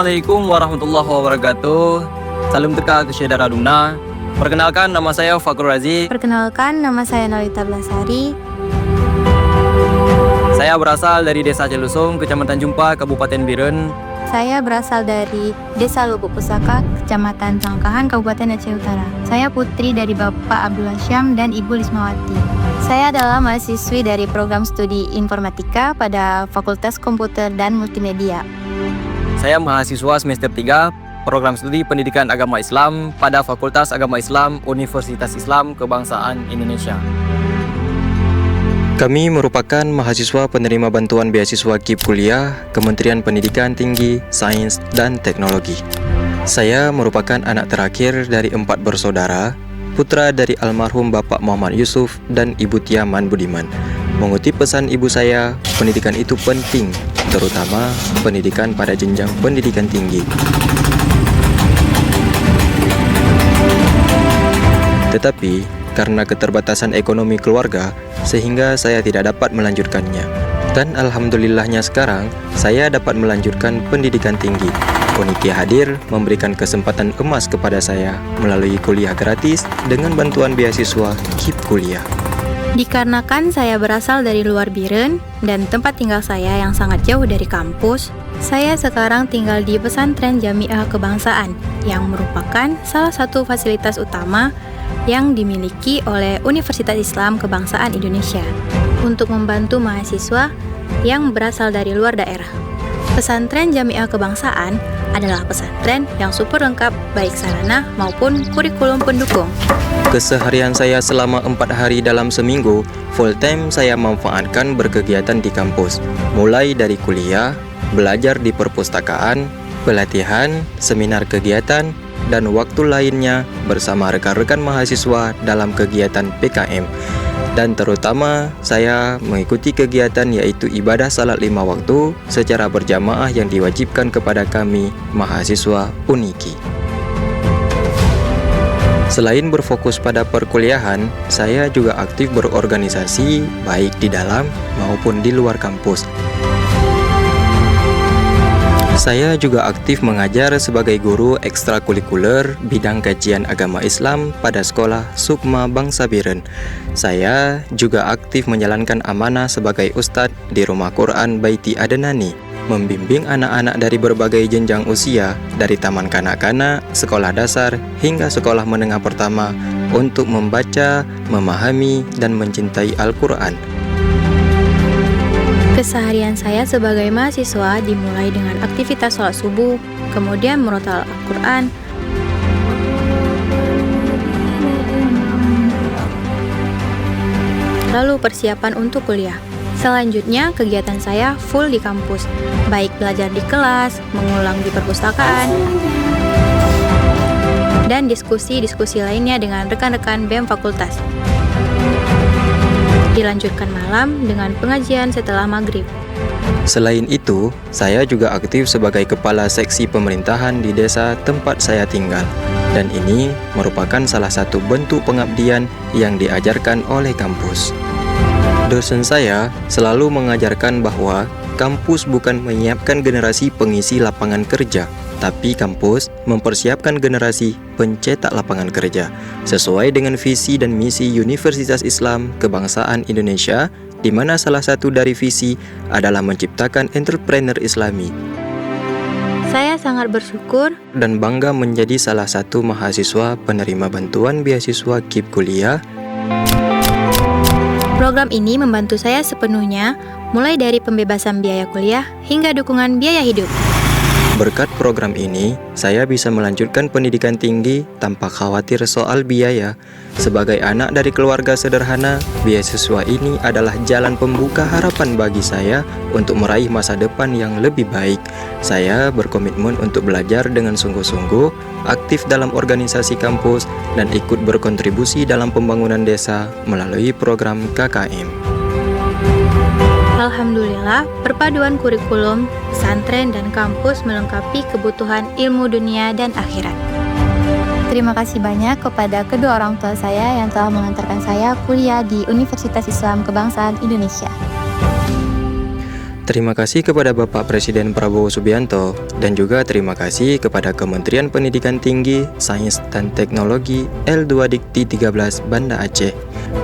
Assalamualaikum warahmatullahi wabarakatuh. Salam teka ke Syedara Dumna. Perkenalkan, nama saya Fakrul Razi. Perkenalkan, nama saya Nolita Blasari. Saya berasal dari Desa Celusung, Kecamatan Jumpa, Kabupaten Biren. Saya berasal dari Desa Lubuk Pusaka, Kecamatan Sangkahan, Kabupaten Aceh Utara. Saya putri dari Bapak Abdul Hasyam dan Ibu Lismawati. Saya adalah mahasiswi dari program studi Informatika pada Fakultas Komputer dan Multimedia. Saya mahasiswa semester 3, program studi Pendidikan Agama Islam pada Fakultas Agama Islam Universitas Islam Kebangsaan Indonesia. Kami merupakan mahasiswa penerima bantuan beasiswa KIP Kuliah Kementerian Pendidikan Tinggi, Sains, dan Teknologi. Saya merupakan anak terakhir dari 4 bersaudara, putra dari almarhum Bapak Muhammad Yusuf dan Ibu Tiaman Budiman. Mengutip pesan ibu saya, pendidikan itu penting, terutama pendidikan pada jenjang pendidikan tinggi. Tetapi, karena keterbatasan ekonomi keluarga, sehingga saya tidak dapat melanjutkannya. Dan alhamdulillahnya sekarang, saya dapat melanjutkan pendidikan tinggi. Unikia hadir memberikan kesempatan emas kepada saya melalui kuliah gratis dengan bantuan beasiswa KIP Kuliah. Dikarenakan saya berasal dari luar Biren dan tempat tinggal saya yang sangat jauh dari kampus, saya sekarang tinggal di pesantren Jamiah Kebangsaan yang merupakan salah satu fasilitas utama yang dimiliki oleh Universitas Islam Kebangsaan Indonesia untuk membantu mahasiswa yang berasal dari luar daerah. Pesantren Jamiah Kebangsaan adalah pesantren yang super lengkap baik sarana maupun kurikulum pendukung. Keseharian saya selama 4 hari dalam seminggu, full time saya manfaatkan berkegiatan di kampus. Mulai dari kuliah, belajar di perpustakaan, pelatihan, seminar kegiatan, dan waktu lainnya bersama rekan-rekan mahasiswa dalam kegiatan PKM. Dan terutama saya mengikuti kegiatan yaitu ibadah salat 5 waktu secara berjamaah yang diwajibkan kepada kami mahasiswa Uniki. Selain berfokus pada perkuliahan, saya juga aktif berorganisasi baik di dalam maupun di luar kampus. Saya juga aktif mengajar sebagai guru ekstrakurikuler bidang kajian agama Islam pada Sekolah Sukma Bangsa Biren. Saya juga aktif menjalankan amanah sebagai ustadz di Rumah Quran Baiti Adenani, membimbing anak-anak dari berbagai jenjang usia, dari taman kanak-kanak, sekolah dasar, hingga sekolah menengah pertama untuk membaca, memahami, dan mencintai Al-Quran. Keseharian saya sebagai mahasiswa dimulai dengan aktivitas sholat subuh, kemudian merotal Al-Quran, lalu persiapan untuk kuliah. Selanjutnya, kegiatan saya full di kampus, baik belajar di kelas, mengulang di perpustakaan, dan diskusi-diskusi lainnya dengan rekan-rekan BEM Fakultas. Dilanjutkan malam dengan pengajian setelah maghrib. Selain itu, saya juga aktif sebagai kepala seksi pemerintahan di desa tempat saya tinggal. Dan ini merupakan salah satu bentuk pengabdian yang diajarkan oleh kampus. Dosen saya selalu mengajarkan bahwa kampus bukan menyiapkan generasi pengisi lapangan kerja, tapi kampus mempersiapkan generasi pencetak lapangan kerja sesuai dengan visi dan misi Universitas Islam Kebangsaan Indonesia, di mana salah satu dari visi adalah menciptakan entrepreneur Islami. Saya sangat bersyukur Dan bangga menjadi salah satu mahasiswa penerima bantuan beasiswa KIP Kuliah. program ini membantu saya sepenuhnya, mulai dari pembebasan biaya kuliah hingga dukungan biaya hidup. Berkat program ini, saya bisa melanjutkan pendidikan tinggi tanpa khawatir soal biaya. Sebagai anak dari keluarga sederhana, beasiswa ini adalah jalan pembuka harapan bagi saya untuk meraih masa depan yang lebih baik. Saya berkomitmen untuk belajar dengan sungguh-sungguh, aktif dalam organisasi kampus, dan ikut berkontribusi dalam pembangunan desa melalui program KKM. Alhamdulillah, perpaduan kurikulum, pesantren, dan kampus melengkapi kebutuhan ilmu dunia dan akhirat. Terima kasih banyak kepada kedua orang tua saya yang telah mengantarkan saya kuliah di Universitas Islam Kebangsaan Indonesia. Terima kasih kepada Bapak Presiden Prabowo Subianto dan juga terima kasih kepada Kementerian Pendidikan Tinggi, Sains dan Teknologi L2 Dikti 13 Banda Aceh,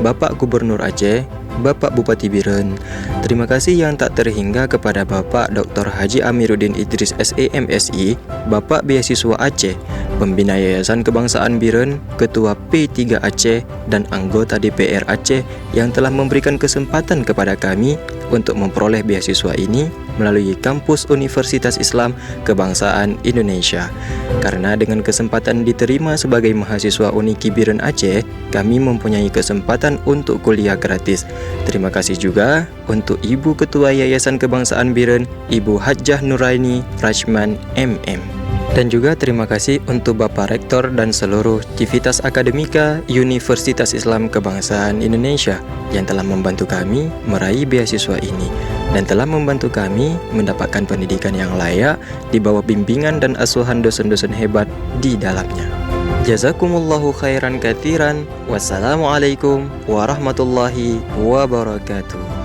Bapak Gubernur Aceh, Bapak Bupati Biren. Terima kasih yang tak terhingga kepada Bapak Dr. Haji Amiruddin Idris SEMSI, Bapak Beasiswa Aceh, Pembina Yayasan Kebangsaan Biren, Ketua P3 Aceh, dan anggota DPR Aceh yang telah memberikan kesempatan kepada kami untuk memperoleh beasiswa ini melalui kampus Universitas Islam Kebangsaan Indonesia. Karena dengan kesempatan diterima sebagai mahasiswa Uniki Biren Aceh, kami mempunyai kesempatan untuk kuliah gratis. Terima kasih juga untuk Ibu Ketua Yayasan Kebangsaan Biren, Ibu Hajjah Nuraini Rajman MM. Dan juga terima kasih untuk Bapak Rektor dan seluruh Civitas Akademika Universitas Islam Kebangsaan Indonesia yang telah membantu kami meraih beasiswa ini dan telah membantu kami mendapatkan pendidikan yang layak di bawah bimbingan dan asuhan dosen-dosen hebat di dalamnya. Jazakumullahu khairan katsiran. Wassalamualaikum warahmatullahi wabarakatuh.